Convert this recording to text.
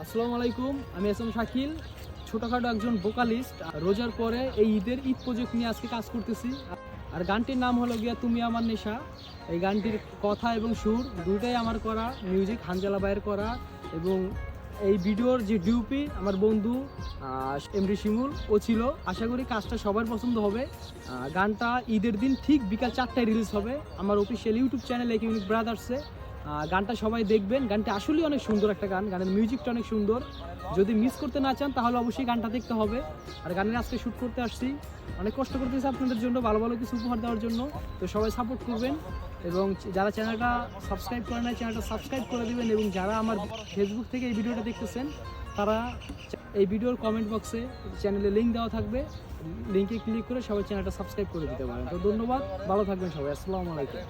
আসসালামু আলাইকুম, আমি এস এম শাকিল, ছোটোখাটো একজন ভোকালিস্ট। রোজার পরে এই ঈদের ঈদ প্রজেক্ট নিয়ে আজকে কাজ করতেছি। আর গানটির নাম হলো গিয়া তুমি আমার নেশা। এই গানটির কথা এবং সুর দুটাই আমার করা, মিউজিক হানজালা ভাইয়ের করা। এবং এই ভিডিওর যে ডিউপি আমার বন্ধু এমডি শিমুল ও ছিল। আশা করি কাজটা সবার পছন্দ হবে। গানটা ঈদের দিন ঠিক বিকাল 4টায় রিলিজ হবে আমার অফিসিয়াল ইউটিউব চ্যানেল এক ইউনিক ব্রাদার্সে। গানটা সবাই দেখবেন। গানটা আসলেই অনেক সুন্দর একটা গান, গানের মিউজিকটা অনেক সুন্দর। যদি মিস করতে না চান তাহলে অবশ্যই গানটা দেখতে হবে। আর গানের আজকে শ্যুট করতে আসছি, অনেক কষ্ট করতেছি আপনাদের জন্য, ভালো ভালো কিছু উপহার দেওয়ার জন্য। তো সবাই সাপোর্ট করবেন এবং যারা চ্যানেলটা সাবস্ক্রাইব করে নাই চ্যানেলটা সাবস্ক্রাইব করে দেবেন। এবং যারা আমার ফেসবুক থেকে এই ভিডিওটা দেখতেছেন তারা এই ভিডিওর কমেন্ট বক্সে চ্যানেলের লিঙ্ক দেওয়া থাকবে, লিঙ্কে ক্লিক করে সবাই চ্যানেলটা সাবস্ক্রাইব করে দিতে পারেন। তো ধন্যবাদ, ভালো থাকবেন সবাই। আসসালামু আলাইকুম।